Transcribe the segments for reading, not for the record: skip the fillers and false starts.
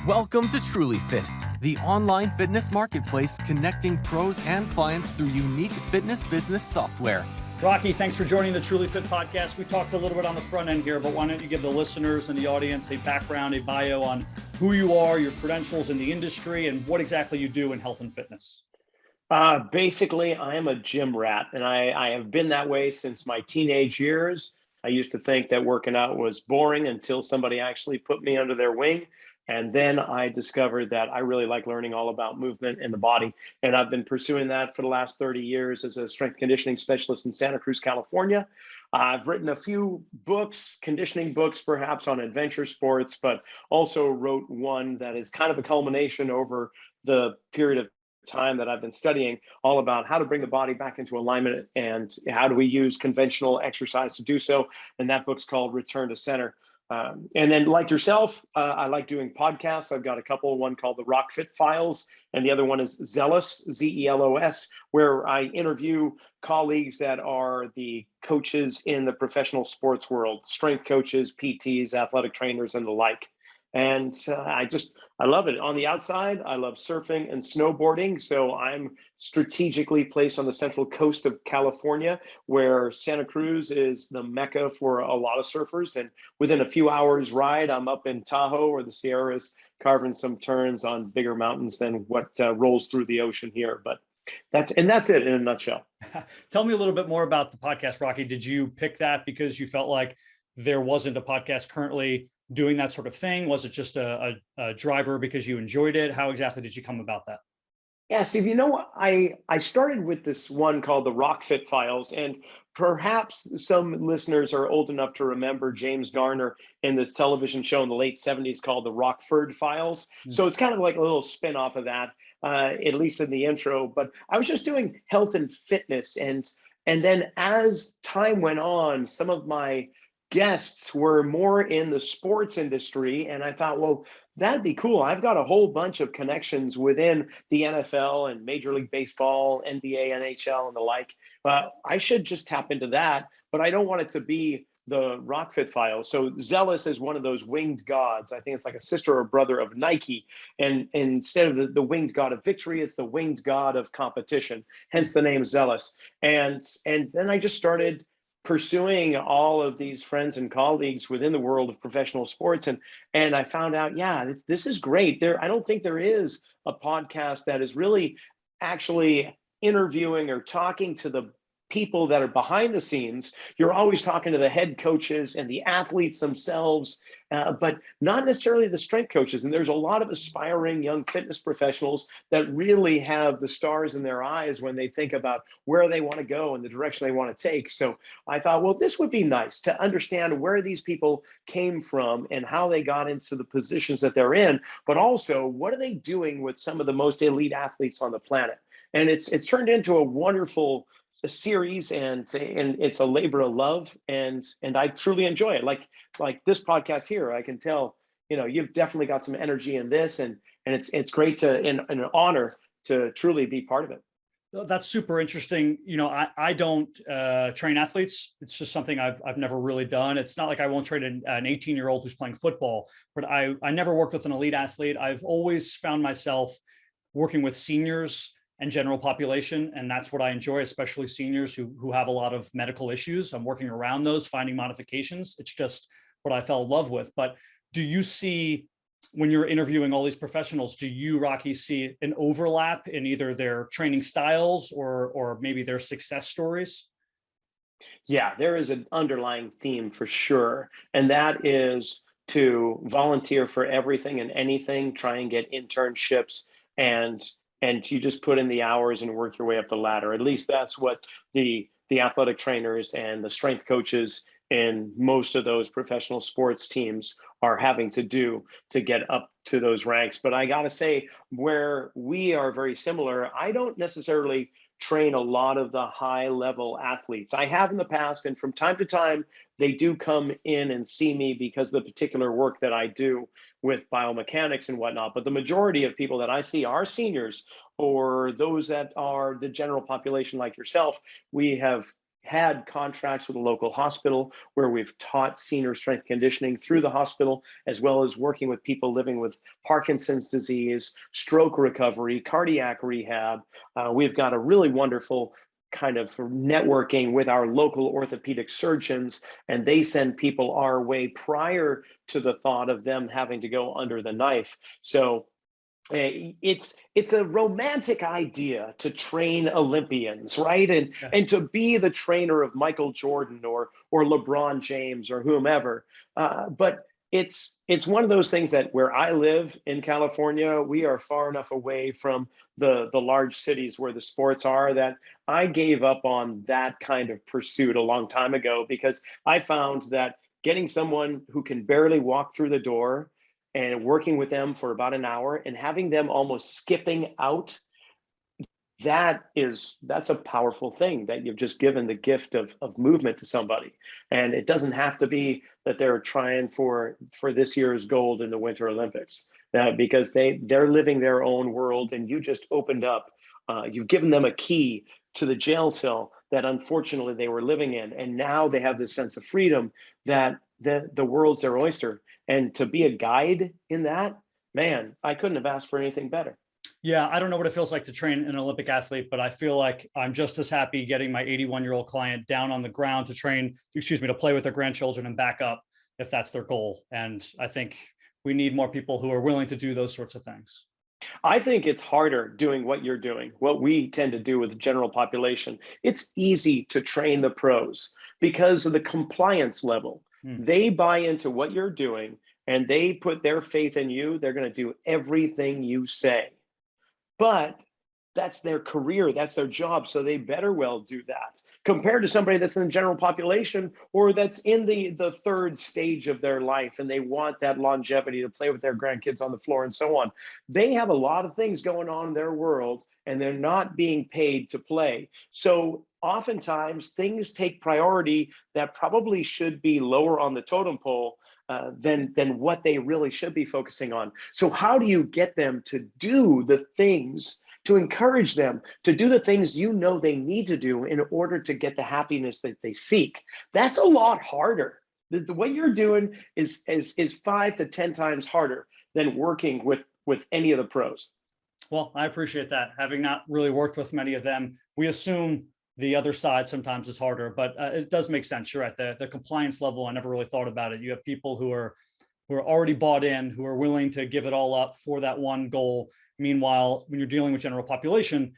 Welcome to TrulyFit, the online fitness marketplace connecting pros and clients through unique fitness business software. Rocky, thanks for joining the TrulyFit Podcast. We talked a little bit on the front end here, but why don't you give the listeners and the audience a background, a bio on who you are, your credentials in the industry, and what exactly you do in health and fitness? Basically, I am a gym rat, and I have been that way since my teenage years. I used to think that working out was boring until somebody actually put me under their wing. And then I discovered that I really like learning all about movement in the body. And I've been pursuing that for the last 30 years as a strength conditioning specialist in Santa Cruz, California. I've written a few books, conditioning books, perhaps on adventure sports, but also wrote one that is kind of a culmination over the period of time that I've been studying, all about how to bring the body back into alignment and how do we use conventional exercise to do so. And that book's called Return to Center. And then, like yourself, I like doing podcasts. I've got a couple, one called the RockFit Files, and the other one is Zealous, Zelos, where I interview colleagues that are the coaches in the professional sports world, strength coaches, PTs, athletic trainers, and the like. And I love it. On the outside, I love surfing and snowboarding. So I'm strategically placed on the central coast of California, where Santa Cruz is the mecca for a lot of surfers. And within a few hours ride, I'm up in Tahoe or the Sierras, carving some turns on bigger mountains than what rolls through the ocean here. But that's it in a nutshell. Tell me a little bit more about the podcast, Rocky. Did you pick that because you felt like there wasn't a podcast currently doing that sort of thing? Was it just a driver because you enjoyed it? How exactly did you come about that? Yeah, Steve, I started with this one called the RockFit Files, and perhaps some listeners are old enough to remember James Garner in this television show in the late 70s called the Rockford Files. So it's kind of like a little spin-off of that, at least in the intro. But I was just doing health and fitness, and then as time went on, some of my guests were more in the sports industry, and I thought, well, that'd be cool. I've got a whole bunch of connections within the NFL and Major League Baseball, NBA, NHL, and the like. I should just tap into that, but I don't want it to be the RockFit File. So Zealous is one of those winged gods. I think it's like a sister or brother of Nike. And instead of the winged god of victory, it's the winged god of competition, hence the name Zealous. And then I just started pursuing all of these friends and colleagues within the world of professional sports. And I found out, yeah, this is great. I don't think there is a podcast that is really actually interviewing or talking to the people that are behind the scenes. You're always talking to the head coaches and the athletes themselves, but not necessarily the strength coaches. And there's a lot of aspiring young fitness professionals that really have the stars in their eyes when they think about where they want to go and the direction they want to take. So I thought, well, this would be nice to understand where these people came from and how they got into the positions that they're in, but also what are they doing with some of the most elite athletes on the planet? And it's turned into a wonderful series, and it's a labor of love, and I truly enjoy it. Like this podcast here, I can tell, you've definitely got some energy in this, and it's great to and an honor to truly be part of it. That's super interesting. I don't train athletes. It's just something I've never really done. It's not like I won't train an 18-year-old who's playing football, but I never worked with an elite athlete. I've always found myself working with seniors and general population. And that's what I enjoy, especially seniors who have a lot of medical issues. I'm working around those, finding modifications. It's just what I fell in love with. But do you see, when you're interviewing all these professionals, do you, Rocky, see an overlap in either their training styles or maybe their success stories? Yeah, there is an underlying theme for sure. And that is to volunteer for everything and anything, try and get internships, and you just put in the hours and work your way up the ladder. At least that's what the athletic trainers and the strength coaches in most of those professional sports teams are having to do to get up to those ranks. But I got to say, where we are very similar, I don't necessarily train a lot of the high level athletes. I have in the past, and from time to time, they do come in and see me because of the particular work that I do with biomechanics and whatnot. But the majority of people that I see are seniors or those that are the general population like yourself. We have had contracts with a local hospital where we've taught senior strength conditioning through the hospital, as well as working with people living with Parkinson's disease, stroke recovery, cardiac rehab. We've got a really wonderful kind of networking with our local orthopedic surgeons, and they send people our way prior to the thought of them having to go under the knife. So it's a romantic idea to train Olympians, right? And to be the trainer of Michael Jordan or LeBron James or whomever. But it's one of those things that where I live in California, we are far enough away from the large cities where the sports are that I gave up on that kind of pursuit a long time ago, because I found that getting someone who can barely walk through the door and working with them for about an hour and having them almost skipping out, that's a powerful thing, that you've just given the gift of movement to somebody. And it doesn't have to be that they're trying for this year's gold in the Winter Olympics, because they're living their own world, and you just opened up, you've given them a key to the jail cell that unfortunately they were living in. And now they have this sense of freedom that the world's their oyster. And to be a guide in that, man, I couldn't have asked for anything better. Yeah, I don't know what it feels like to train an Olympic athlete, but I feel like I'm just as happy getting my 81-year-old client down on the ground to play with their grandchildren and back up if that's their goal. And I think we need more people who are willing to do those sorts of things. I think it's harder doing what you're doing, what we tend to do with the general population. It's easy to train the pros because of the compliance level. They buy into what you're doing and they put their faith in you. They're going to do everything you say. But that's their career, that's their job, so they better well do that. Compared to somebody that's in the general population or that's in the third stage of their life and they want that longevity to play with their grandkids on the floor and so on. They have a lot of things going on in their world and they're not being paid to play. So oftentimes things take priority that probably should be lower on the totem pole than what they really should be focusing on. So how do you get them to do the things, to encourage them to do the things you know they need to do in order to get the happiness that they seek? That's a lot harder. What you're doing is 5 to 10 times harder than working with any of the pros. Well, I appreciate that. Having not really worked with many of them, we assume the other side sometimes is harder, but it does make sense. You're right. The compliance level, I never really thought about it. You have people who are already bought in, who are willing to give it all up for that one goal. Meanwhile, when you're dealing with general population,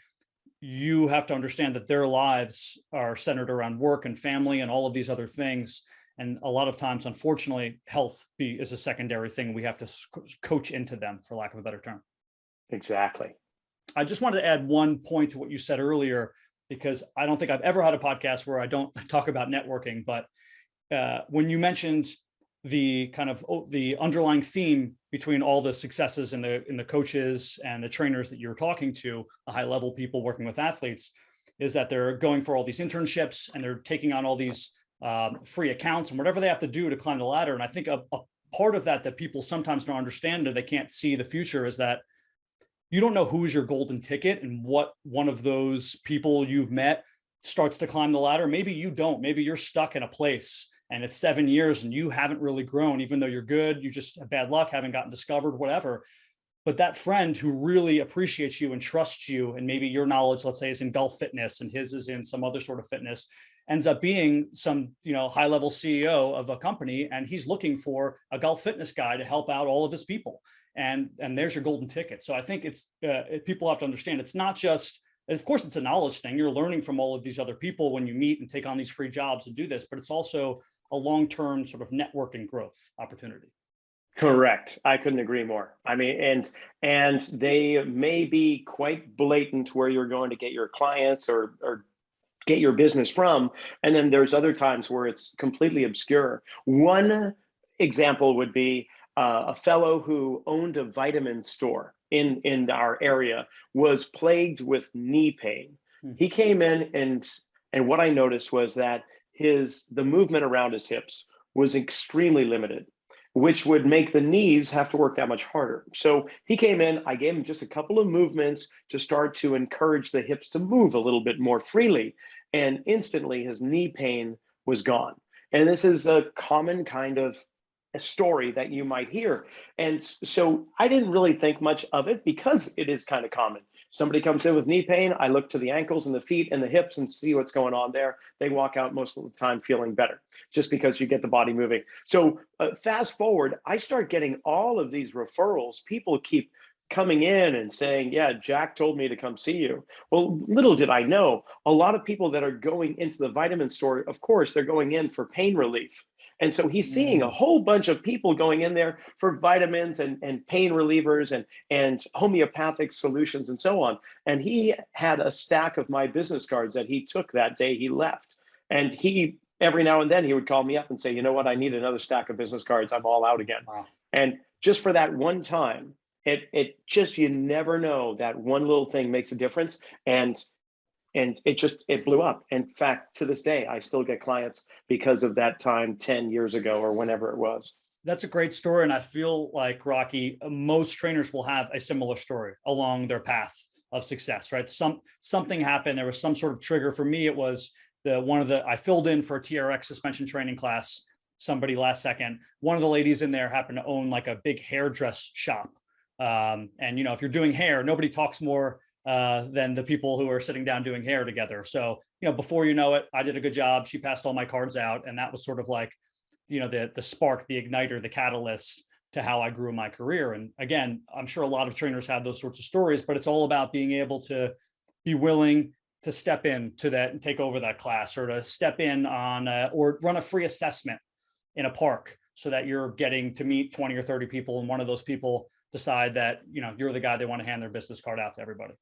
you have to understand that their lives are centered around work and family and all of these other things. And a lot of times, unfortunately, health is a secondary thing we have to coach into them, for lack of a better term. Exactly. I just wanted to add one point to what you said earlier, because I don't think I've ever had a podcast where I don't talk about networking. But when you mentioned the kind of the underlying theme between all the successes in the coaches and the trainers that you're talking to, the high level people working with athletes, is that they're going for all these internships and they're taking on all these free accounts and whatever they have to do to climb the ladder. And I think a part of that people sometimes don't understand, or they can't see the future, is that you don't know who's your golden ticket and what one of those people you've met starts to climb the ladder. Maybe you don't. Maybe you're stuck in a place and it's 7 years and you haven't really grown, even though you're good. You just have bad luck, haven't gotten discovered, whatever. But that friend who really appreciates you and trusts you, and maybe your knowledge, let's say, is in golf fitness and his is in some other sort of fitness, ends up being some, high-level CEO of a company, and he's looking for a golf fitness guy to help out all of his people. And there's your golden ticket. So I think people have to understand, it's not just, of course, it's a knowledge thing. You're learning from all of these other people when you meet and take on these free jobs and do this, but it's also a long-term sort of networking growth opportunity. Correct. I couldn't agree more. I mean, and they may be quite blatant where you're going to get your clients or get your business from. And then there's other times where it's completely obscure. One example would be a fellow who owned a vitamin store in our area was plagued with knee pain. He came in and what I noticed was that the movement around his hips was extremely limited, which would make the knees have to work that much harder. So he came in, I gave him just a couple of movements to start to encourage the hips to move a little bit more freely. and instantly his knee pain was gone. And this is a common kind of a story that you might hear. And so I didn't really think much of it because it is kind of common. Somebody comes in with knee pain, I look to the ankles and the feet and the hips and see what's going on there. They walk out most of the time feeling better just because you get the body moving. So fast forward, I start getting all of these referrals. People keep coming in and saying, yeah, Jack told me to come see you. Well, little did I know, a lot of people that are going into the vitamin store, of course, they're going in for pain relief. And so he's seeing a whole bunch of people going in there for vitamins and pain relievers and homeopathic solutions and so on. And he had a stack of my business cards that he took that day he left. And he, every now and then, he would call me up and say, you know what, I need another stack of business cards. I'm all out again. Wow. And just for that one time, it just, you never know, that one little thing makes a difference. And it blew up. In fact, to this day, I still get clients because of that time 10 years ago or whenever it was. That's a great story. And I feel like, Rocky, most trainers will have a similar story along their path of success, right? Something happened. There was some sort of trigger. For me, it was I filled in for a TRX suspension training class, somebody last second. One of the ladies in there happened to own like a big hairdress shop. And, if you're doing hair, nobody talks more than the people who are sitting down doing hair together. So, before you know it, I did a good job. She passed all my cards out. And that was sort of like, the spark, the igniter, the catalyst to how I grew in my career. And again, I'm sure a lot of trainers have those sorts of stories, but it's all about being able to be willing to step in to that and take over that class, or to step in on or run a free assessment in a park so that you're getting to meet 20 or 30 people. And one of those people decide that, you're the guy they want to hand their business card out to everybody.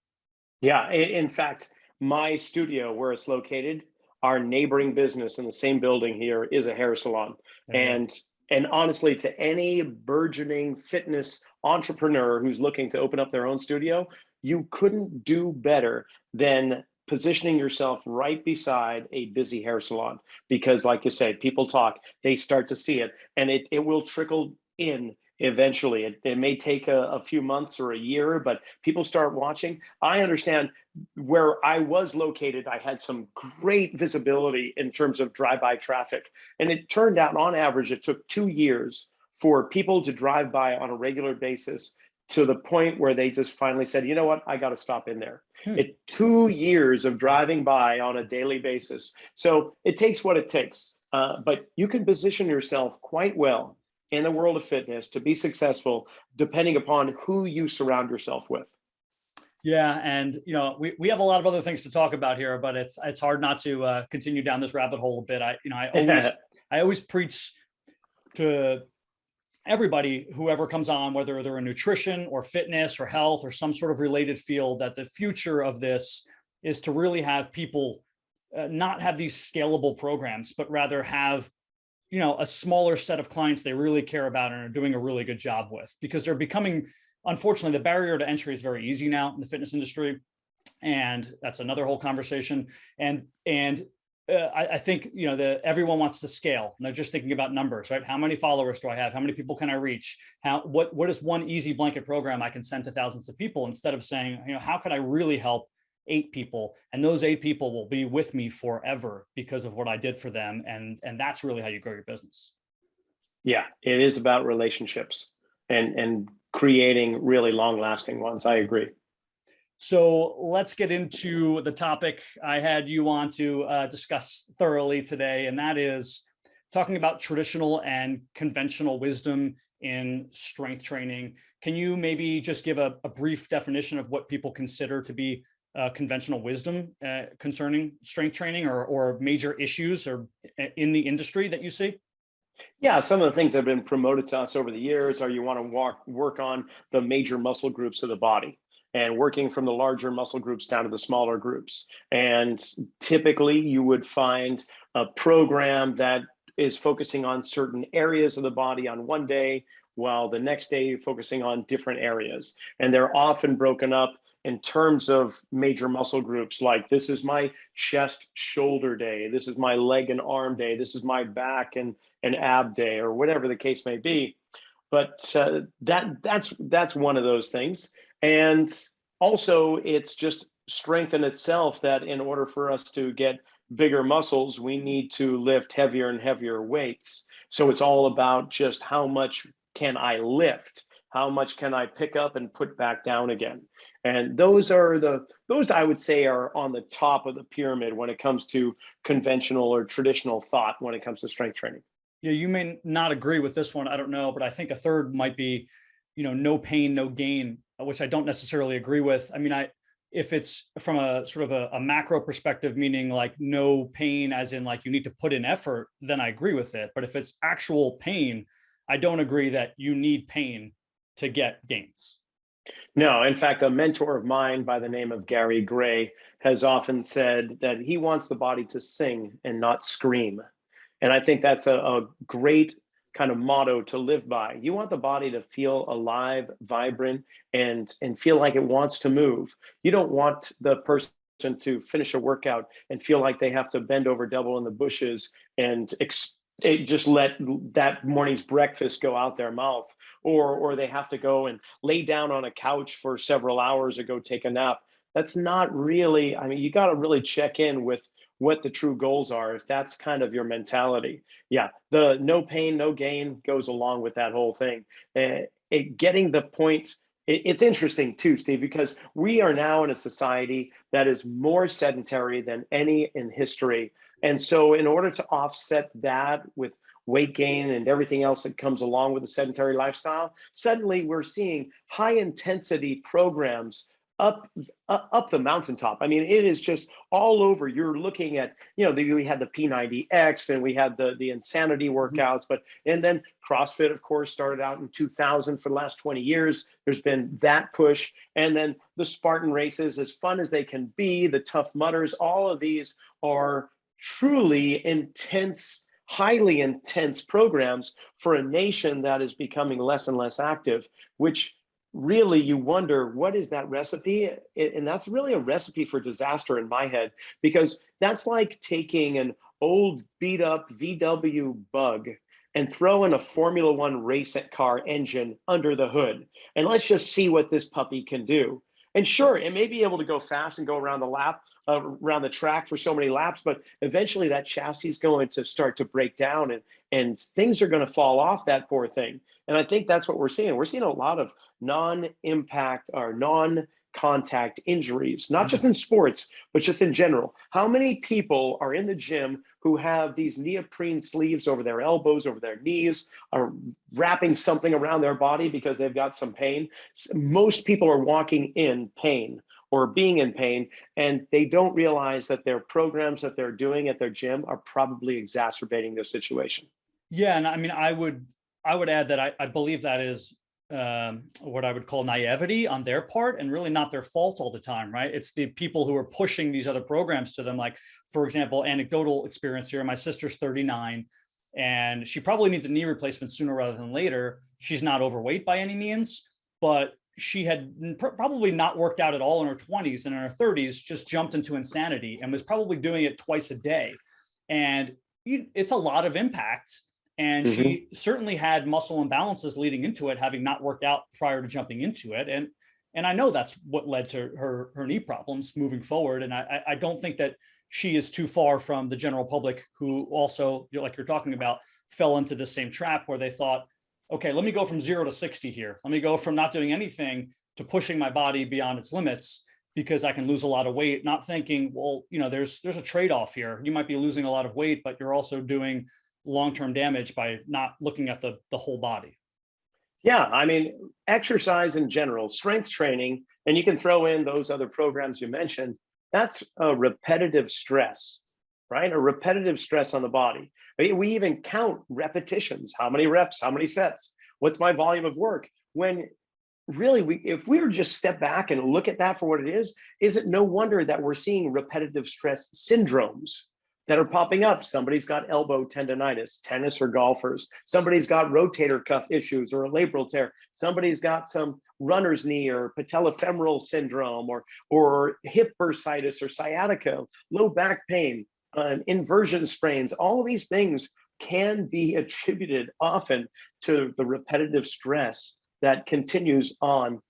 Yeah, in fact, my studio, where it's located, our neighboring business in the same building here is a hair salon. And honestly, to any burgeoning fitness entrepreneur who's looking to open up their own studio, you couldn't do better than positioning yourself right beside a busy hair salon. Because like you said, people talk, they start to see it, and it will trickle in. Eventually, it may take a few months or a year, but people start watching. I understand where I was located, I had some great visibility in terms of drive-by traffic. And it turned out, on average, it took 2 years for people to drive by on a regular basis, to the point where they just finally said, you know what, I got to stop in there. 2 years of driving by on a daily basis. So it takes what it takes. But you can position yourself quite well in the world of fitness to be successful, depending upon who you surround yourself with. Yeah. And, we have a lot of other things to talk about here, but it's hard not to continue down this rabbit hole a bit. I always preach to everybody, whoever comes on, whether they're in nutrition or fitness or health or some sort of related field, that the future of this is to really have people not have these scalable programs, but rather have a smaller set of clients they really care about and are doing a really good job with, because they're becoming, unfortunately, the barrier to entry is very easy now in the fitness industry. And that's another whole conversation. And I think, everyone wants to scale. And they're just thinking about numbers, right? How many followers do I have? How many people can I reach? What is one easy blanket program I can send to thousands of people, instead of saying, how can I really help 8 people, and those 8 people will be with me forever because of what I did for them. And that's really how you grow your business. Yeah, it is about relationships and creating really long lasting ones. I agree. So let's get into the topic I had you on to discuss thoroughly today. And that is talking about traditional and conventional wisdom in strength training. Can you maybe just give a brief definition of what people consider to be conventional wisdom concerning strength training, or major issues or in the industry that you see? Yeah, some of the things that have been promoted to us over the years are, you want to work on the major muscle groups of the body, and working from the larger muscle groups down to the smaller groups. And typically you would find a program that is focusing on certain areas of the body on one day, while the next day you're focusing on different areas. And they're often broken up in terms of major muscle groups, like, this is my chest shoulder day, this is my leg and arm day, this is my back and ab day, or whatever the case may be. But that's one of those things. And also, it's just strength in itself, that in order for us to get bigger muscles, we need to lift heavier and heavier weights. So it's all about just how much can I lift? How much can I pick up and put back down again? And those I would say are on the top of the pyramid when it comes to conventional or traditional thought when it comes to strength training. Yeah, you may not agree with this one. I don't know, but I think a third might be, no pain, no gain, which I don't necessarily agree with. I mean, if it's from a sort of a macro perspective, meaning like no pain, as in like you need to put in effort, then I agree with it. But if it's actual pain, I don't agree that you need pain to get gains. No, in fact, a mentor of mine by the name of Gary Gray has often said that he wants the body to sing and not scream. And I think that's a great kind of motto to live by. You want the body to feel alive, vibrant, and feel like it wants to move. You don't want the person to finish a workout and feel like they have to bend over double in the bushes and just let that morning's breakfast go out their mouth, or they have to go and lay down on a couch for several hours or go take a nap. That's not really, I mean, you got to really check in with what the true goals are. If that's kind of your mentality, yeah, the no pain, no gain goes along with that whole thing. Getting the point, it's interesting too, Steve, because we are now in a society that is more sedentary than any in history. And so in order to offset that with weight gain and everything else that comes along with a sedentary lifestyle, suddenly we're seeing high intensity programs up the mountaintop. I mean, it is just all over. You're looking at, we had the P90X and we had the insanity workouts, and then CrossFit, of course, started out in 2000. For the last 20 years, there's been that push. And then the Spartan races, as fun as they can be, the Tough Mudders, all of these are truly intense, highly intense programs for a nation that is becoming less and less active, which really you wonder, what is that recipe? And that's really a recipe for disaster in my head, because that's like taking an old beat up VW Bug and throwing a Formula One race car engine under the hood. And let's just see what this puppy can do. And sure, it may be able to go fast and go around around the track for so many laps, but eventually that chassis is going to start to break down and things are going to fall off that poor thing. And I think that's what we're seeing. We're seeing a lot of non-impact or non-contact injuries, not just in sports, but just in general. How many people are in the gym who have these neoprene sleeves over their elbows, over their knees, are wrapping something around their body because they've got some pain? Most people are walking in pain or being in pain, and they don't realize that their programs that they're doing at their gym are probably exacerbating their situation. Yeah, and I mean, I would add that I believe that is what I would call naivety on their part, and really not their fault all the time, right? It's the people who are pushing these other programs to them. Like, for example, anecdotal experience here, my sister's 39 and she probably needs a knee replacement sooner rather than later. She's not overweight by any means, but she had probably not worked out at all in her 20s, and in her 30s just jumped into insanity and was probably doing it twice a day. And it's a lot of impact. And she certainly had muscle imbalances leading into it, having not worked out prior to jumping into it. And I know that's what led to her knee problems moving forward. And I don't think that she is too far from the general public, who also, like you're talking about, fell into the same trap where they thought, okay, let me go from 0 to 60 here. Let me go from not doing anything to pushing my body beyond its limits because I can lose a lot of weight, not thinking, well, there's a trade-off here. You might be losing a lot of weight, but you're also doing long-term damage by not looking at the whole body. Yeah, I mean, exercise in general, strength training, and you can throw in those other programs you mentioned, that's a repetitive stress, right? A repetitive stress on the body. We even count repetitions, how many reps, how many sets, what's my volume of work? When really, if we were just step back and look at that for what it is it no wonder that we're seeing repetitive stress syndromes that are popping up? Somebody's got elbow tendonitis, tennis or golfers. Somebody's got rotator cuff issues or a labral tear. Somebody's got some runner's knee or patellofemoral syndrome or hip bursitis or sciatica, low back pain, inversion sprains. All of these things can be attributed often to the repetitive stress that continues on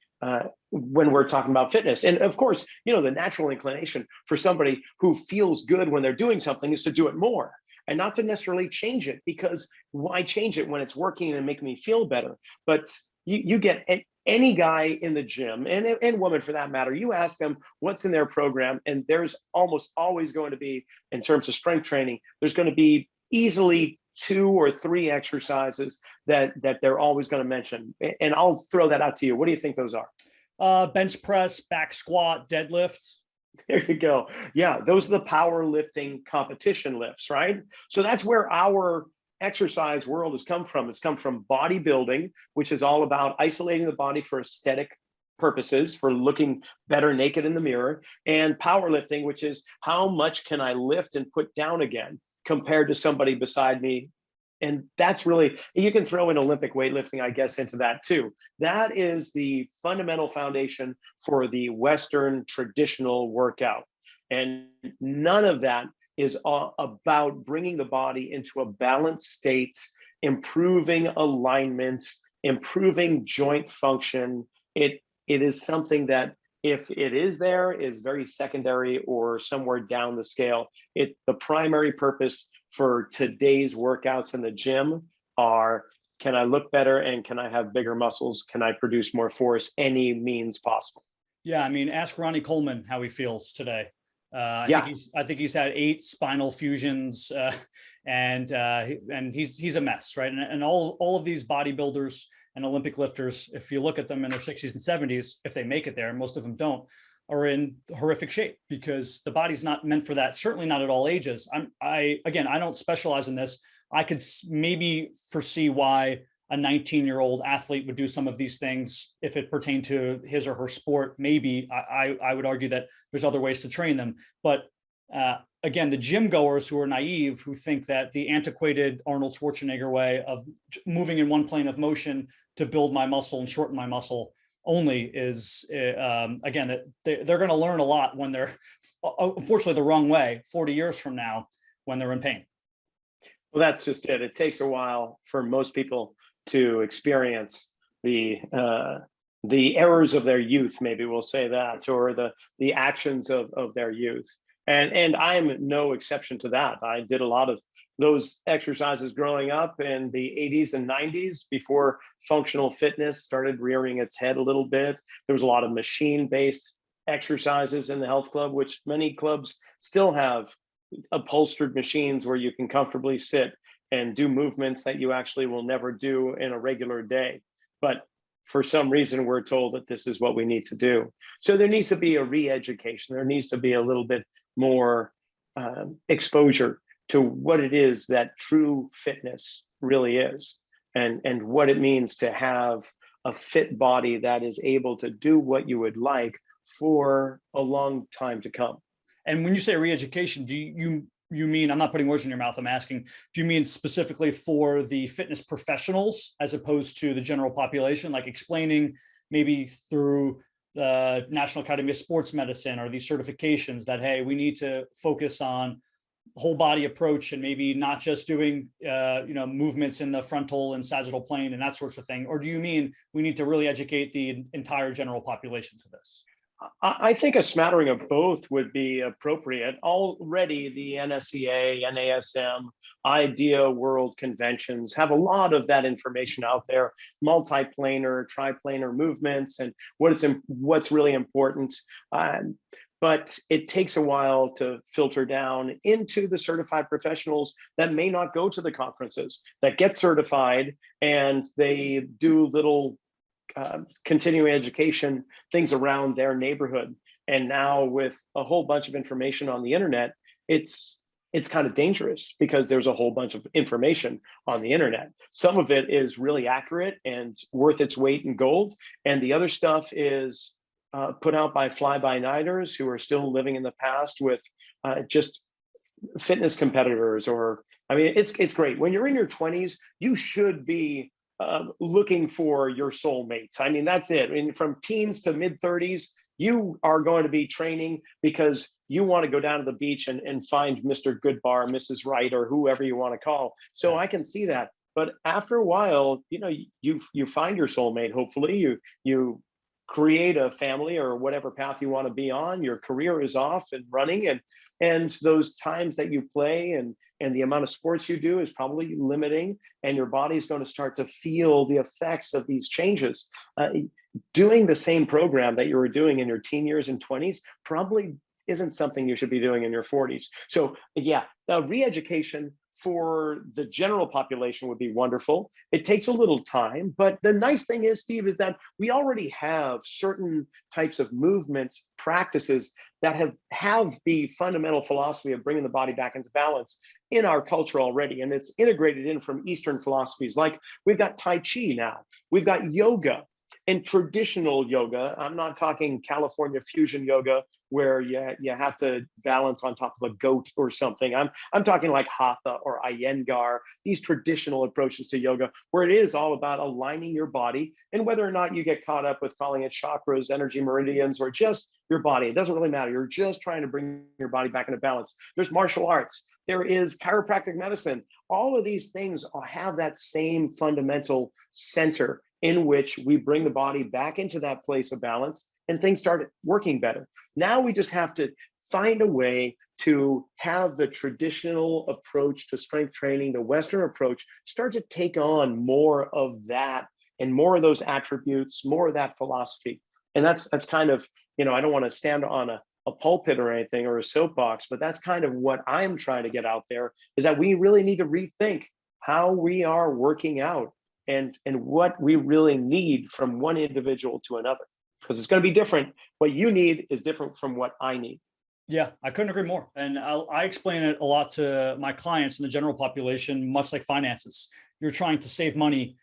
when we're talking about fitness. And of course, the natural inclination for somebody who feels good when they're doing something is to do it more and not to necessarily change it, because why change it when it's working and making me feel better? But you get any guy in the gym, and woman for that matter, you ask them what's in their program, and there's almost always going to be, in terms of strength training, there's going to be easily 2 or 3 exercises that they're always going to mention. And I'll throw that out to you. What do you think those are? Bench press, back squat, deadlift. There you go. Yeah, those are the powerlifting competition lifts, right? So that's where our exercise world has come from. It's come from bodybuilding, which is all about isolating the body for aesthetic purposes, for looking better naked in the mirror, and powerlifting, which is how much can I lift and put down again compared to somebody beside me. And that's really, you can throw in Olympic weightlifting, I guess, into that too. That is the fundamental foundation for the Western traditional workout. And none of that is about bringing the body into a balanced state, improving alignment, improving joint function. It is something that, if it is there, is very secondary or somewhere down the scale. The primary purpose for today's workouts in the gym are, can I look better and can I have bigger muscles? Can I produce more force? Any means possible. Yeah, I mean, ask Ronny Coleman how he feels today. I think he's had 8 spinal fusions, and he's a mess, right? And all of these bodybuilders and Olympic lifters, if you look at them in their 60s and 70s, if they make it there, and most of them don't, are in horrific shape because the body's not meant for that. Certainly not at all ages. I don't specialize in this. I could maybe foresee why a 19-year-old athlete would do some of these things if it pertained to his or her sport. Maybe I would argue that there's other ways to train them. But again, the gym goers who are naive, who think that the antiquated Arnold Schwarzenegger way of moving in one plane of motion to build my muscle and shorten my muscle only is, again, that they're going to learn a lot when they're, unfortunately, the wrong way 40 years from now when they're in pain. Well, that's just it. It takes a while for most people to experience the errors of their youth, maybe we'll say that, or the actions of their youth. And I'm no exception to that. I did a lot of those exercises growing up in the 80s and 90s before functional fitness started rearing its head a little bit. There was a lot of machine-based exercises in the health club, which many clubs still have upholstered machines where you can comfortably sit and do movements that you actually will never do in a regular day. But for some reason, we're told that this is what we need to do. So there needs to be a re-education. There needs to be a little bit more exposure to what it is that true fitness really is, and what it means to have a fit body that is able to do what you would like for a long time to come. And when you say re-education, do you mean, I'm not putting words in your mouth, I'm asking, do you mean specifically for the fitness professionals as opposed to the general population, like explaining maybe through the National Academy of Sports Medicine or these certifications that, hey, we need to focus on whole body approach and maybe not just doing movements in the frontal and sagittal plane and that sorts of thing? Or do you mean we need to really educate the entire general population to this? I think a smattering of both would be appropriate. Already the NSCA, NASM, IDEA World Conventions have a lot of that information out there, multiplanar, triplanar movements, and what's really important. But it takes a while to filter down into the certified professionals that may not go to the conferences, that get certified and they do little continuing education things around their neighborhood. And now with a whole bunch of information on the internet, it's kind of dangerous because there's a whole bunch of information on the internet. Some of it is really accurate and worth its weight in gold. And the other stuff is put out by fly-by-nighters who are still living in the past with just fitness competitors. Or, I mean, it's great. When you're in your 20s, you should be looking for your soulmate. I mean, that's it. I mean, from teens to mid 30s, you are going to be training because you want to go down to the beach and find Mr. Goodbar, Mrs. Right, or whoever you want to call. So I can see that. But after a while, you find your soulmate. Hopefully, you create a family or whatever path you want to be on. Your career is off and running, and those times that you play and the amount of sports you do is probably limiting, and your body's going to start to feel the effects of these changes. Doing the same program that you were doing in your teen years and 20s probably isn't something you should be doing in your 40s. So yeah, re-education for the general population would be wonderful. It takes a little time, but the nice thing is, Steve, is that we already have certain types of movement practices that have the fundamental philosophy of bringing the body back into balance in our culture already. And it's integrated in from Eastern philosophies. Like we've got Tai Chi now, we've got yoga. And traditional yoga, I'm not talking California fusion yoga where you have to balance on top of a goat or something. I'm talking like Hatha or Iyengar, these traditional approaches to yoga, where it is all about aligning your body, and whether or not you get caught up with calling it chakras, energy meridians, or just your body, it doesn't really matter. You're just trying to bring your body back into balance. There's martial arts, there is chiropractic medicine. All of these things have that same fundamental center in which we bring the body back into that place of balance and things start working better. Now we just have to find a way to have the traditional approach to strength training, the Western approach, start to take on more of that and more of those attributes, more of that philosophy. And that's kind of, I don't want to stand on a pulpit or anything or a soapbox, but that's kind of what I'm trying to get out there, is that we really need to rethink how we are working out and what we really need from one individual to another, because it's going to be different. What you need is different from what I need. Yeah, I couldn't agree more. And I explain it a lot to my clients in the general population, much like finances. You're trying to save money,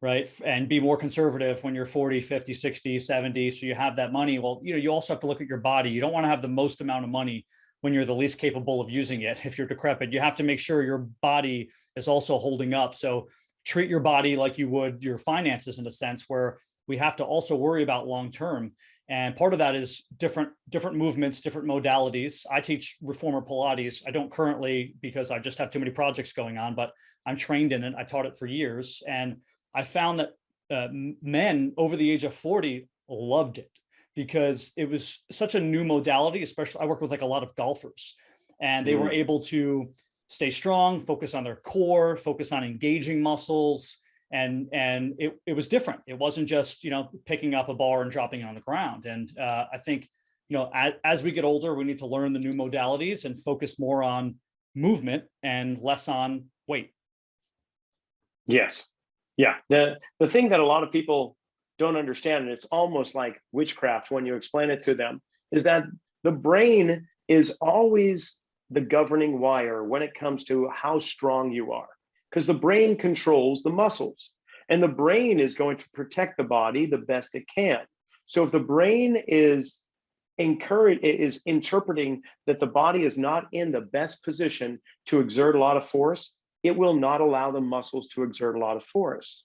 right? And be more conservative when you're 40, 50, 60, 70. So you have that money. Well, you also have to look at your body. You don't want to have the most amount of money when you're the least capable of using it. If you're decrepit, you have to make sure your body is also holding up. So treat your body like you would your finances, in a sense, where we have to also worry about long-term. And part of that is different movements, different modalities. I teach reformer Pilates. I don't currently, because I just have too many projects going on, but I'm trained in it. I taught it for years. And I found that men over the age of 40 loved it because it was such a new modality. Especially, I work with like a lot of golfers, and they were able to stay strong, focus on their core, focus on engaging muscles. And it was different. It wasn't just, picking up a bar and dropping it on the ground. And I think, as we get older, we need to learn the new modalities and focus more on movement and less on weight. Yes. Yeah. The thing that a lot of people don't understand, and it's almost like witchcraft when you explain it to them, is that the brain is always the governing wire when it comes to how strong you are, because the brain controls the muscles, and the brain is going to protect the body the best it can. So if the brain is interpreting that the body is not in the best position to exert a lot of force, it will not allow the muscles to exert a lot of force.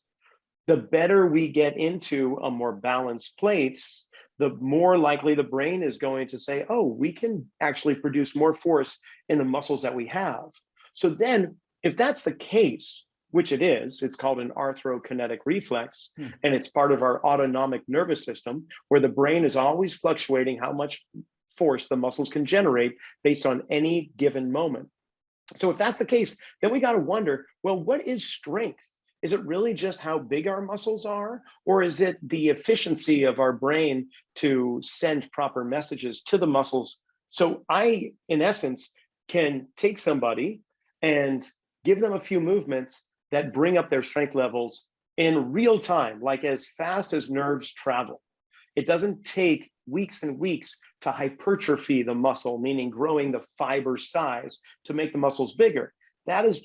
The better we get into a more balanced place, the more likely the brain is going to say, oh, we can actually produce more force in the muscles that we have. So then, if that's the case, which it is, it's called an arthrokinetic reflex, and it's part of our autonomic nervous system, where the brain is always fluctuating how much force the muscles can generate based on any given moment. So if that's the case, then we got to wonder, well, what is strength? Is it really just how big our muscles are? Or is it the efficiency of our brain to send proper messages to the muscles? So I, in essence, can take somebody and give them a few movements that bring up their strength levels in real time, like as fast as nerves travel. It doesn't take weeks and weeks to hypertrophy the muscle, meaning growing the fiber size to make the muscles bigger. That is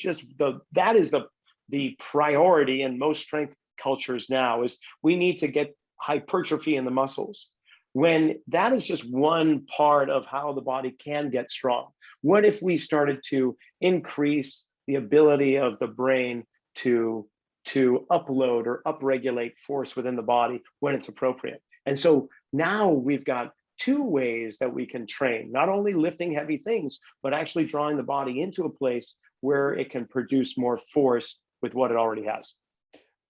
the priority in most strength cultures now, is we need to get hypertrophy in the muscles, when that is just one part of how the body can get strong. What if we started to increase the ability of the brain to upload or upregulate force within the body when it's appropriate? And so now we've got two ways that we can train, not only lifting heavy things, but actually drawing the body into a place where it can produce more force with what it already has.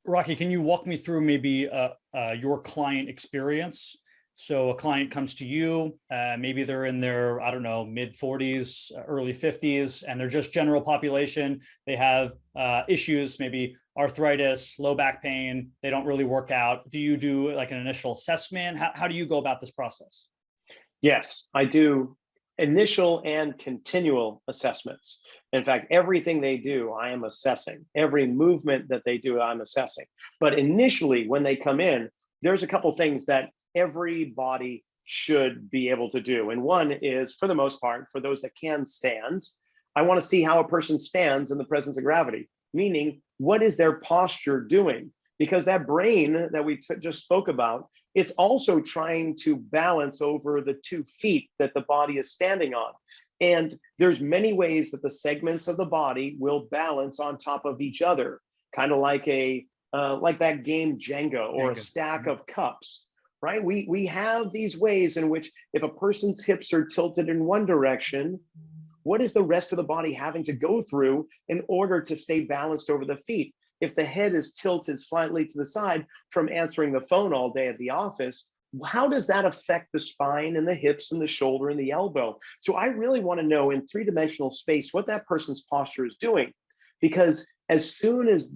Rocky, can you walk me through maybe your client experience? So a client comes to you, maybe they're in their, I don't know, mid 40s, early 50s, and they're just general population. They have issues, maybe arthritis, low back pain. They don't really work out. Do you do like an initial assessment? How do you go about this process? Yes, I do initial and continual assessments. In fact, everything they do, I am assessing. Every movement that they do, I'm assessing. But initially, when they come in, there's a couple things that everybody should be able to do. And one is, for the most part, for those that can stand, I want to see how a person stands in the presence of gravity, meaning what is their posture doing? Because that brain that we just spoke about, it's also trying to balance over the 2 feet that the body is standing on. And there's many ways that the segments of the body will balance on top of each other, kind of like like that game Jenga or a stack of cups, right? We have these ways in which if a person's hips are tilted in one direction, what is the rest of the body having to go through in order to stay balanced over the feet? If the head is tilted slightly to the side from answering the phone all day at the office, how does that affect the spine and the hips and the shoulder and the elbow? So I really want to know in 3-dimensional space what that person's posture is doing, because as soon as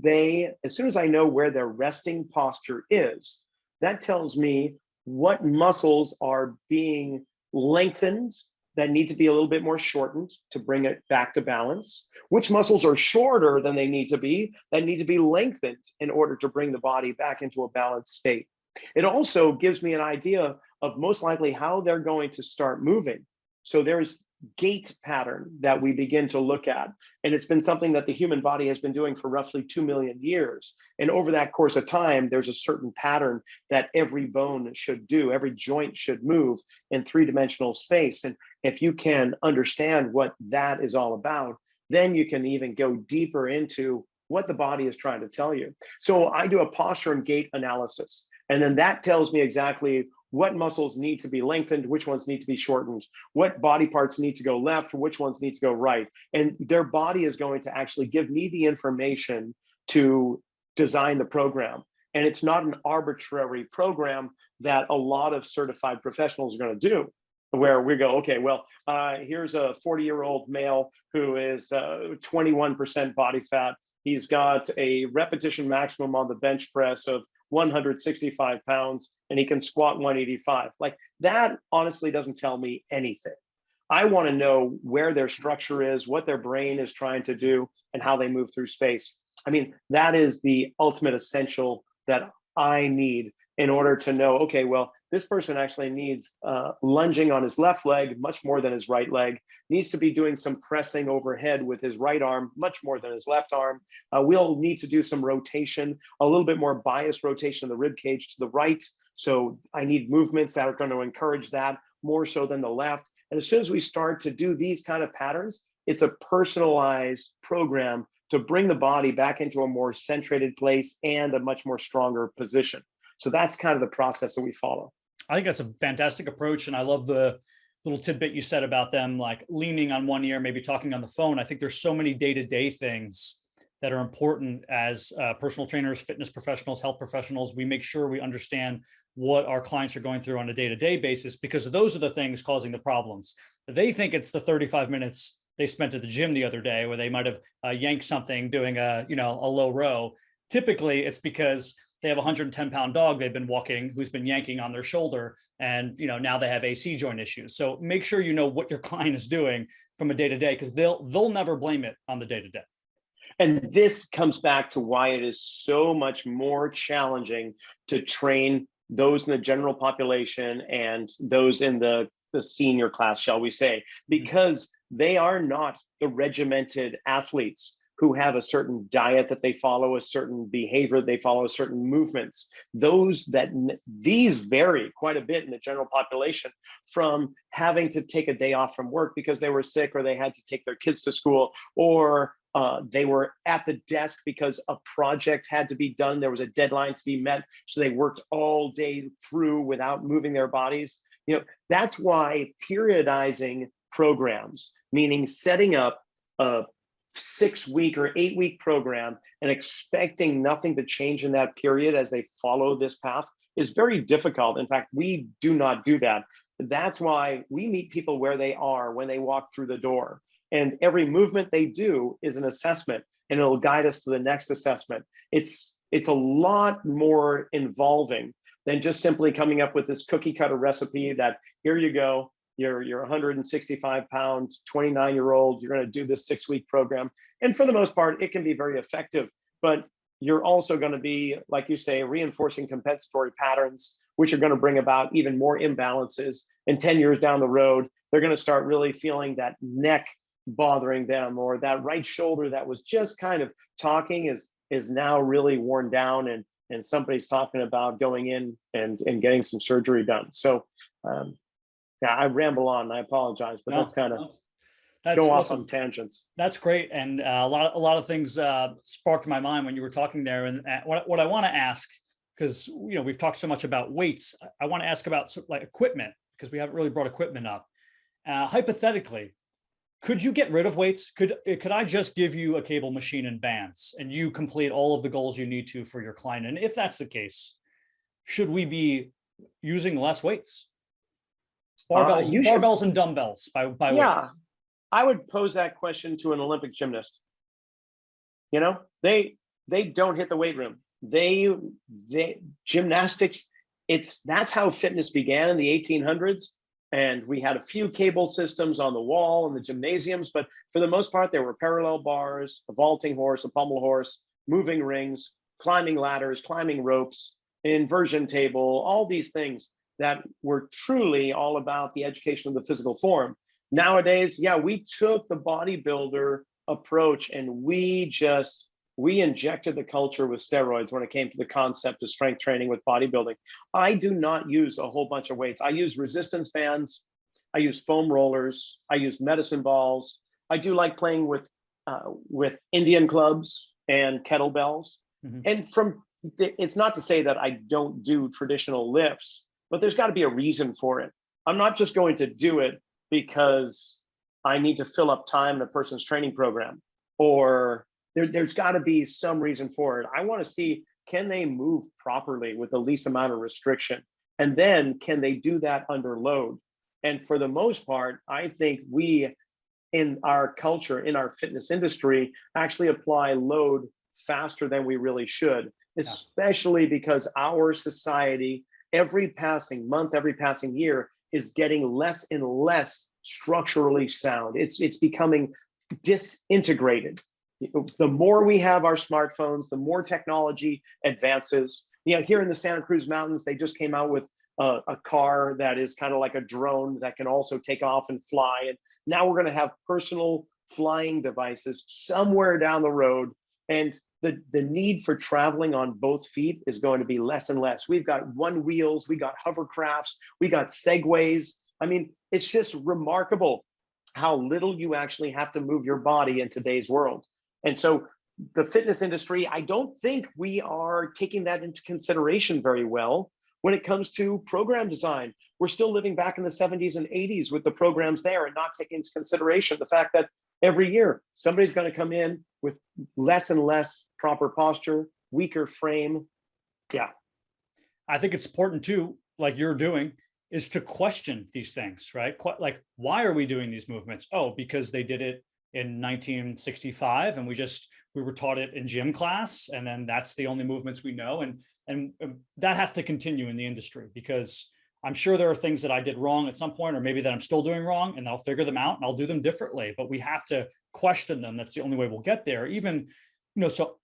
I know where their resting posture is, that tells me what muscles are being lengthened that need to be a little bit more shortened to bring it back to balance, which muscles are shorter than they need to be, that need to be lengthened in order to bring the body back into a balanced state. It also gives me an idea of most likely how they're going to start moving. So there's gait pattern that we begin to look at. And it's been something that the human body has been doing for roughly 2 million years. And over that course of time, there's a certain pattern that every bone should do, every joint should move in 3-dimensional space. And if you can understand what that is all about, then you can even go deeper into what the body is trying to tell you. So I do a posture and gait analysis. And then that tells me exactly what muscles need to be lengthened, which ones need to be shortened, what body parts need to go left, which ones need to go right. And their body is going to actually give me the information to design the program. And it's not an arbitrary program that a lot of certified professionals are going to do, where we go, okay, well, here's a 40-year-old male who is 21% body fat. He's got a repetition maximum on the bench press of 165 pounds, and he can squat 185. Like that honestly doesn't tell me anything. I want to know where their structure is, what their brain is trying to do, and how they move through space. I mean, that is the ultimate essential that I need in order to know, okay, well, this person actually needs lunging on his left leg much more than his right leg, needs to be doing some pressing overhead with his right arm much more than his left arm. We'll need to do some rotation, a little bit more biased rotation of the rib cage to the right. So I need movements that are going to encourage that more so than the left. And as soon as we start to do these kind of patterns, it's a personalized program to bring the body back into a more centrated place and a much more stronger position. So that's kind of the process that we follow. I think that's a fantastic approach. And I love the little tidbit you said about them, like leaning on one ear, maybe talking on the phone. I think there's so many day-to-day things that are important as personal trainers, fitness professionals, health professionals. We make sure we understand what our clients are going through on a day-to-day basis, because those are the things causing the problems. They think it's the 35 minutes they spent at the gym the other day where they might have yanked something doing a low row. Typically, it's because they have a 110-pound dog they've been walking who's been yanking on their shoulder, and now they have AC joint issues. So make sure you know what your client is doing from a day-to-day, because they'll never blame it on the day-to-day. And this comes back to why it is so much more challenging to train those in the general population and those in the senior class, shall we say, because they are not the regimented athletes who have a certain diet that they follow, a certain behavior they follow, certain movements. These vary quite a bit in the general population, from having to take a day off from work because they were sick, or they had to take their kids to school, or they were at the desk because a project had to be done. There was a deadline to be met, so they worked all day through without moving their bodies. That's why periodizing programs, meaning setting up a 6-week or 8-week program and expecting nothing to change in that period as they follow this path is very difficult. In fact, we do not do that. That's why we meet people where they are when they walk through the door. And every movement they do is an assessment, and it'll guide us to the next assessment. It's a lot more involving than just simply coming up with this cookie cutter recipe that here you go, you're 165 pounds, 29-year-old, you're going to do this 6-week program. And for the most part, it can be very effective, but you're also going to be, like you say, reinforcing compensatory patterns, which are going to bring about even more imbalances. And 10 years down the road, they're going to start really feeling that neck bothering them, or that right shoulder that was just kind of talking is now really worn down, and somebody's talking about going in and getting some surgery done. So yeah, I ramble on, I apologize, but that's kind of go off on tangents. That's great. And a lot of things sparked my mind when you were talking there. And what I want to ask, because we've talked so much about weights, I want to ask about like equipment, because we haven't really brought equipment up. Hypothetically, could you get rid of weights? Could I just give you a cable machine and bands and you complete all of the goals you need to for your client? And if that's the case, should we be using less weights? Barbells and dumbbells by yeah, weights. I would pose that question to an Olympic gymnast. They don't hit the weight room. They gymnastics, that's how fitness began in the 1800s. And we had a few cable systems on the wall in the gymnasiums, but for the most part, there were parallel bars, a vaulting horse, a pommel horse, moving rings, climbing ladders, climbing ropes, an inversion table, all these things that were truly all about the education of the physical form. Nowadays, yeah, we took the bodybuilder approach and we injected the culture with steroids when it came to the concept of strength training with bodybuilding. I do not use a whole bunch of weights. I use resistance bands. I use foam rollers. I use medicine balls. I do like playing with Indian clubs and kettlebells. Mm-hmm. And it's not to say that I don't do traditional lifts, but there's got to be a reason for it. I'm not just going to do it because I need to fill up time in a person's training program, or there's got to be some reason for it. I want to see, can they move properly with the least amount of restriction? And then can they do that under load? And for the most part, I think we, in our culture, in our fitness industry, actually apply load faster than we really should, especially because our society, every passing month, every passing year, is getting less and less structurally sound. It's becoming disintegrated. The more we have our smartphones, the more technology advances. Here in the Santa Cruz Mountains, they just came out with a car that is kind of like a drone that can also take off and fly. And now we're going to have personal flying devices somewhere down the road. And the need for traveling on both feet is going to be less and less. We've got one wheels, we got hovercrafts, we got segways. I mean, it's just remarkable how little you actually have to move your body in today's world. And so the fitness industry, I don't think we are taking that into consideration very well when it comes to program design. We're still living back in the 70s and 80s with the programs there and not taking into consideration the fact that every year somebody's going to come in with less and less proper posture, weaker frame. Yeah. I think it's important too, like you're doing, is to question these things, right? Like, why are we doing these movements? Oh, because they did it in 1965 and we were taught it in gym class, and then that's the only movements we know, and that has to continue in the industry, because I'm sure there are things that I did wrong at some point, or maybe that I'm still doing wrong, and I'll figure them out and I'll do them differently, but we have to question them. That's the only way we'll get there. Even, so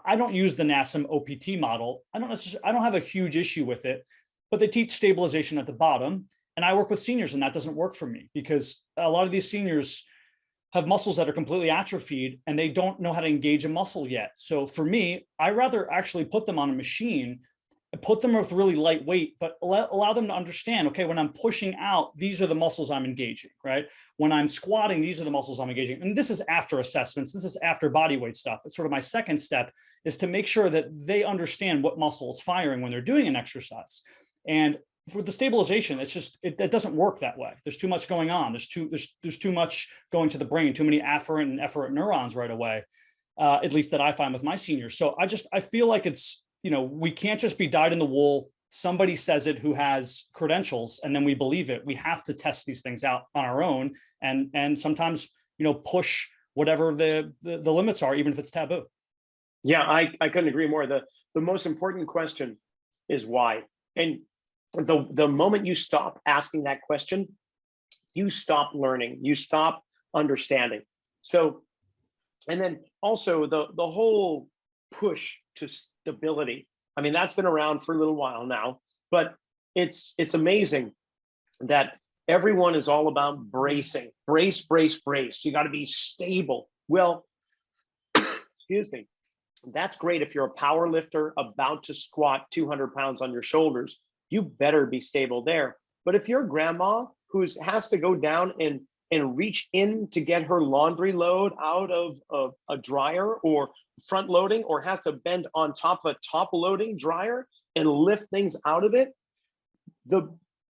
I don't use the NASM OPT model. I don't have a huge issue with it, but they teach stabilization at the bottom, and I work with seniors, and that doesn't work for me because a lot of these seniors have muscles that are completely atrophied and they don't know how to engage a muscle yet. So for me, I rather actually put them on a machine, put them with really light weight, but allow them to understand, okay, when I'm pushing out, these are the muscles I'm engaging, right? When I'm squatting, these are the muscles I'm engaging. And this is after assessments. This is after body weight stuff. But sort of my second step is to make sure that they understand what muscle is firing when they're doing an exercise. And for the stabilization, it's just, it doesn't work that way. There's too much going on. There's too much going to the brain, too many afferent and efferent neurons right away. At least that I find with my seniors. So I feel like it's, we can't just be dyed in the wool. Somebody says it who has credentials, and then we believe it. We have to test these things out on our own, and sometimes, push whatever the limits are, even if it's taboo. Yeah, I couldn't agree more. The most important question is why. And the moment you stop asking that question, you stop learning, you stop understanding. So, and then also the whole push to stability. I mean, that's been around for a little while now, but it's amazing that everyone is all about bracing, brace. You got to be stable. Well, excuse me. That's great if you're a power lifter about to squat 200 pounds on your shoulders. You better be stable there. But if you're grandma who has to go down and reach in to get her laundry load out of a dryer, or front loading, or has to bend on top of a top loading dryer and lift things out of it,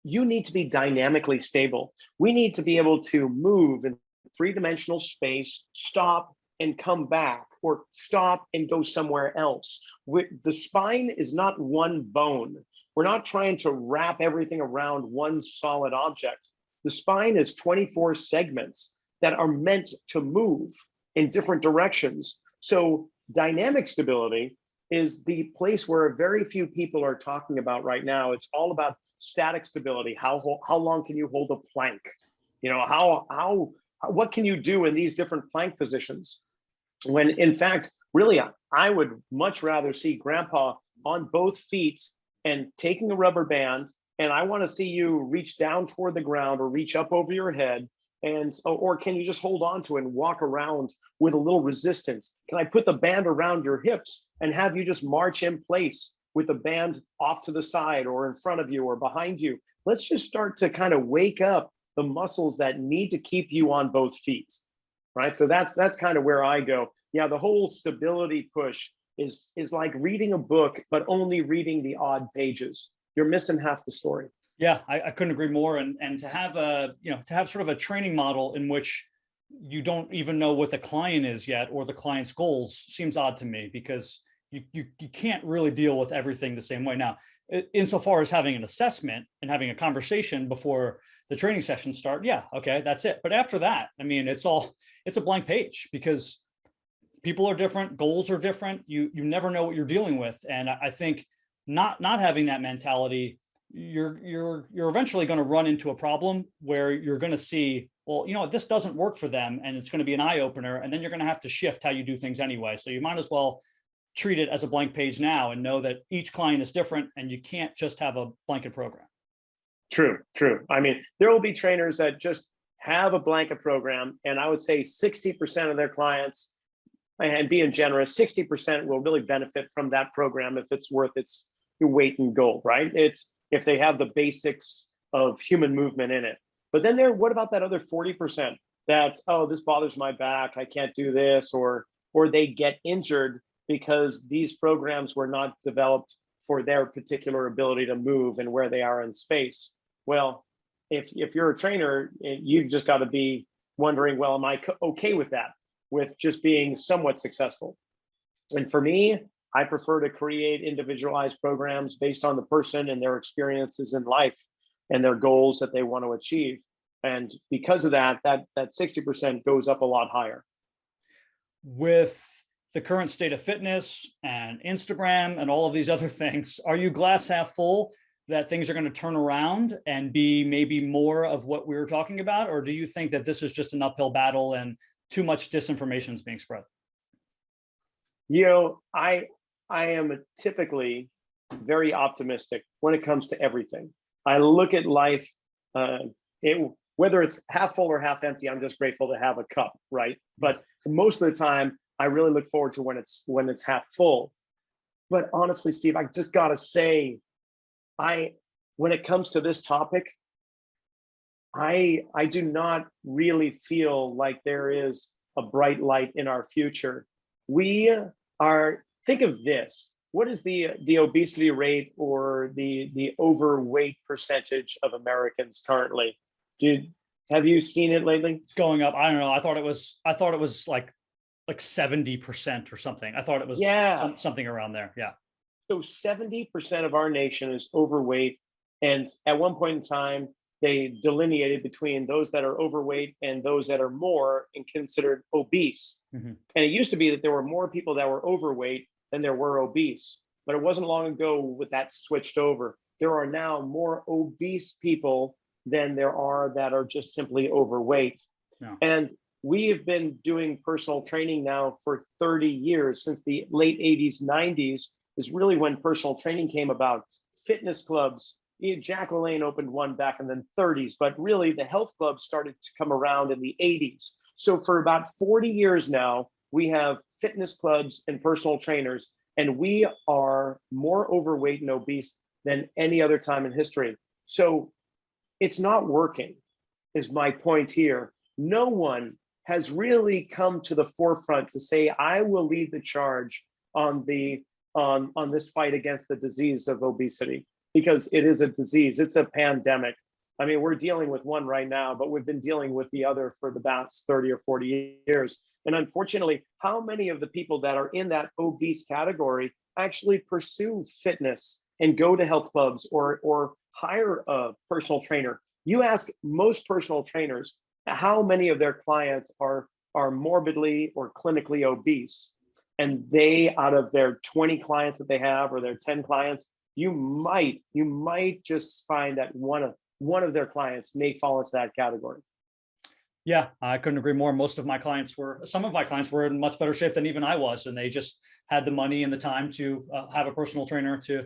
you need to be dynamically stable. We need to be able to move in three-dimensional space, stop and come back, or stop and go somewhere else. The spine is not one bone. We're not trying to wrap everything around one solid object. The spine is 24 segments that are meant to move in different directions. So dynamic stability is the place where very few people are talking about right now. It's all about static stability. How long can you hold a plank? What can you do in these different plank positions? When in fact, really, I would much rather see grandpa on both feet and taking a rubber band, and I want to see you reach down toward the ground or reach up over your head, or can you just hold on to it and walk around with a little resistance? Can I put the band around your hips and have you just march in place with the band off to the side or in front of you or behind you? Let's just start to kind of wake up the muscles that need to keep you on both feet, right? So that's kind of where I go. Yeah, the whole stability push is like reading a book, but only reading the odd pages. You're missing half the story. Yeah, I couldn't agree more. And to have sort of a training model in which you don't even know what the client is yet or the client's goals seems odd to me, because you can't really deal with everything the same way. Now, insofar as having an assessment and having a conversation before the training sessions start, yeah, okay, that's it. But after that, I mean, it's a blank page, because people are different, goals are different. You never know what you're dealing with. And I think not having that mentality, you're eventually going to run into a problem where you're going to see, well, this doesn't work for them, and it's going to be an eye opener, and then you're going to have to shift how you do things anyway. So you might as well treat it as a blank page now and know that each client is different, and you can't just have a blanket program. True. I mean, there will be trainers that just have a blanket program, and I would say 60% of their clients, and being generous, 60% will really benefit from that program if it's worth its weight in gold, right? It's if they have the basics of human movement in it. But then what about that other 40% that, oh, this bothers my back, I can't do this, or they get injured because these programs were not developed for their particular ability to move and where they are in space. Well, if you're a trainer, you've just got to be wondering, well, am I okay with that, with just being somewhat successful? And for me, I prefer to create individualized programs based on the person and their experiences in life and their goals that they want to achieve. And because of that 60% goes up a lot higher. With the current state of fitness and Instagram and all of these other things, are you glass half full that things are going to turn around and be maybe more of what we were talking about? Or do you think that this is just an uphill battle and too much disinformation is being spread? I am typically very optimistic when it comes to everything. I look at life, whether it's half full or half empty, I'm just grateful to have a cup, right? But most of the time, I really look forward to when it's half full. But honestly, Steve, I just gotta say, when it comes to this topic, I do not really feel like there is a bright light in our future. Think of this. what is the obesity rate or the overweight percentage of Americans currently? Have you seen it lately? It's going up. I don't know. I thought it was like 70% or something. I thought it was something around there. Yeah. So 70% of our nation is overweight. And at one point in time, they delineated between those that are overweight and those that are more and considered obese. Mm-hmm. And it used to be that there were more people that were overweight than there were obese. But it wasn't long ago with that switched over. There are now more obese people than there are that are just simply overweight. Yeah. And we have been doing personal training now for 30 years, since the late 80s, 90s is really when personal training came about. Fitness clubs, Jack LaLanne opened one back in the 30s, but really the health clubs started to come around in the 80s. So for about 40 years now, we have fitness clubs and personal trainers, and we are more overweight and obese than any other time in history. So it's not working, is my point here. No one has really come to the forefront to say, I will lead the charge on this fight against the disease of obesity, because it is a disease. It's a pandemic. I mean, we're dealing with one right now, but we've been dealing with the other for the past 30 or 40 years. And unfortunately, how many of the people that are in that obese category actually pursue fitness and go to health clubs or hire a personal trainer? You ask most personal trainers how many of their clients are morbidly or clinically obese. And they, out of their 20 clients that they have, or their 10 clients, you might just find that one of their clients may fall into that category. Yeah, I couldn't agree more. Some of my clients were in much better shape than even I was, and they just had the money and the time to have a personal trainer to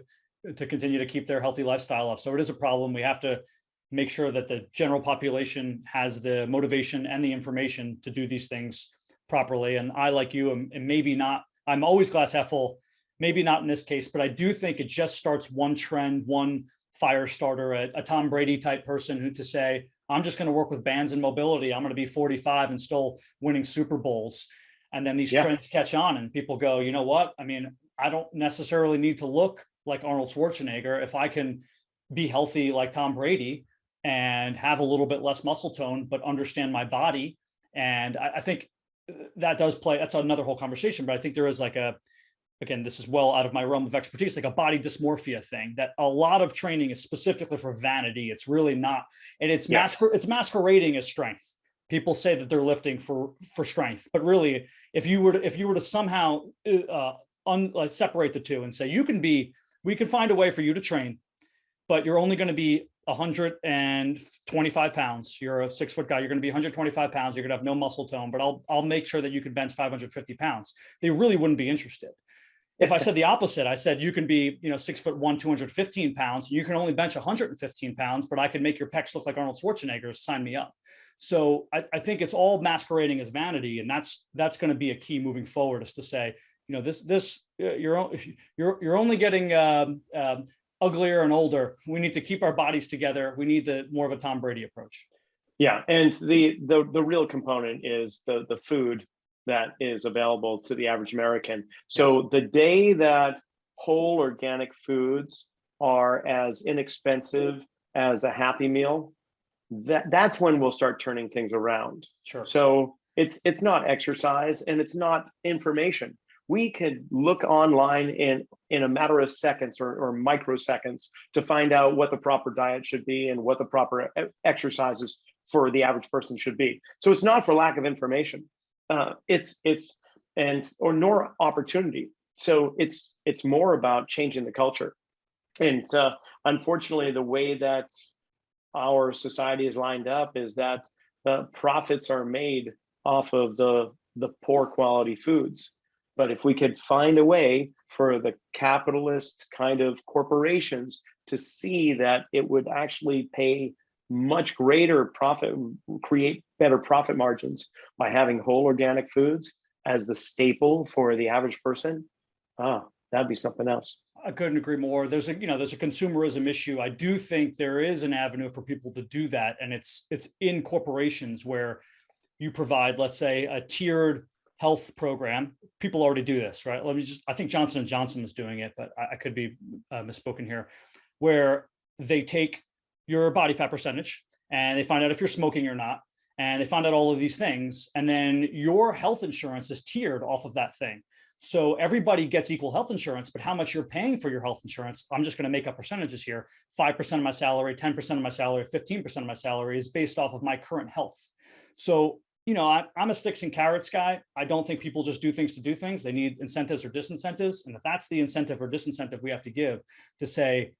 continue to keep their healthy lifestyle up. So it is a problem. We have to make sure that the general population has the motivation and the information to do these things properly. And I, like you, and maybe not, I'm always glass half full, maybe not in this case, but I do think it just starts one trend, one fire starter, a Tom Brady type person who to say, I'm just going to work with bands and mobility. I'm going to be 45 and still winning Super Bowls. And then these trends catch on and people go, you know what? I mean, I don't necessarily need to look like Arnold Schwarzenegger if I can be healthy like Tom Brady and have a little bit less muscle tone, but understand my body. And I think that does play, that's another whole conversation, but I think there is again, this is well out of my realm of expertise, like a body dysmorphia thing that a lot of training is specifically for vanity. It's really not. And it's masquerading as strength. People say that they're lifting for strength, but really, if you were to somehow separate the two and say, we can find a way for you to train, but you're only going to be 125 pounds. You're a 6 foot guy. You're going to be 125 pounds. You're going to have no muscle tone, but I'll make sure that you can bench 550 pounds. They really wouldn't be interested. If I said the opposite, I said, you can be, 6'1", 215 pounds, and you can only bench 115 pounds, but I can make your pecs look like Arnold Schwarzenegger. Sign me up. So I think it's all masquerading as vanity. And that's going to be a key moving forward, is to say, you're only getting, uglier and older. We need to keep our bodies together. We need more of a Tom Brady approach. Yeah, and the real component is the food that is available to the average American. So the day that whole organic foods are as inexpensive as a Happy Meal, that's when we'll start turning things around. Sure. So it's not exercise and it's not information. We could look online in a matter of seconds or microseconds to find out what the proper diet should be and what the proper exercises for the average person should be. So it's not for lack of information. Nor opportunity. So it's more about changing the culture. And unfortunately, the way that our society is lined up is that profits are made off of the poor quality foods. But if we could find a way for the capitalist kind of corporations to see that it would actually pay much greater profit, create better profit margins by having whole organic foods as the staple for the average person, that'd be something else. I couldn't agree more. There's a consumerism issue. I do think there is an avenue for people to do that. And it's in corporations where you provide, let's say, a tiered health program. People already do this, right? I think Johnson & Johnson is doing it, but I could be misspoken here, where they take your body fat percentage and they find out if you're smoking or not. And they find out all of these things. And then your health insurance is tiered off of that thing. So everybody gets equal health insurance, but how much you're paying for your health insurance, I'm just going to make up percentages here. 5% of my salary, 10% of my salary, 15% of my salary is based off of my current health. So, I'm a sticks and carrots guy. I don't think people just do things to do things. They need incentives or disincentives. And if that's the incentive or disincentive we have to give to say,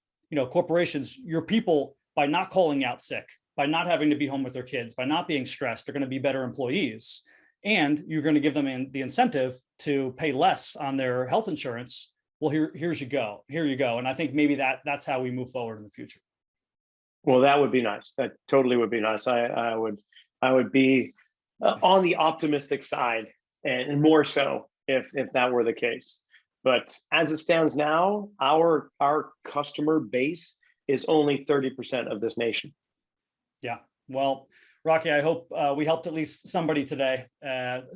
corporations, your people, by not calling out sick, by not having to be home with their kids, by not being stressed, they're going to be better employees. And you're going to give them the incentive to pay less on their health insurance. Well, here you go. And I think maybe that's how we move forward in the future. Well, that would be nice. That totally would be nice. I would be on the optimistic side, and more so if that were the case. But as it stands now, our customer base is only 30% of this nation. Yeah. Well, Rocky, I hope we helped at least somebody today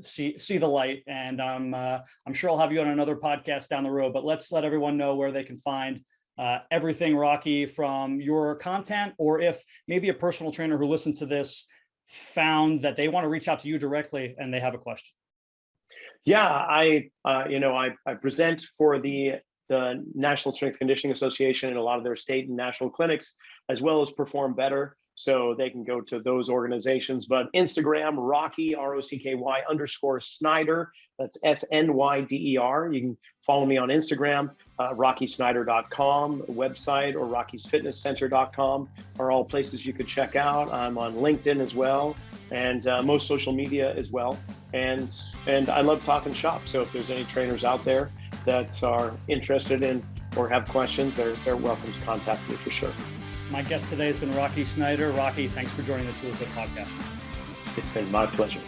see the light, and I'm sure I'll have you on another podcast down the road, but let's let everyone know where they can find everything, Rocky, from your content, or if maybe a personal trainer who listens to this found that they want to reach out to you directly and they have a question. Yeah, I present for the National Strength Conditioning Association and a lot of their state and national clinics, as well as Perform Better. So they can go to those organizations. But Instagram, Rocky, ROCKY _Snyder. That's SNYDER. You can follow me on Instagram, RockySnyder.com, website, or Rocky'sFitnessCenter.com are all places you could check out. I'm on LinkedIn as well, and most social media as well. And I love talking shop. So if there's any trainers out there that are interested in or have questions, they're welcome to contact me for sure. My guest today has been Rocky Snyder. Rocky, thanks for joining the TrulyFit Podcast. It's been my pleasure.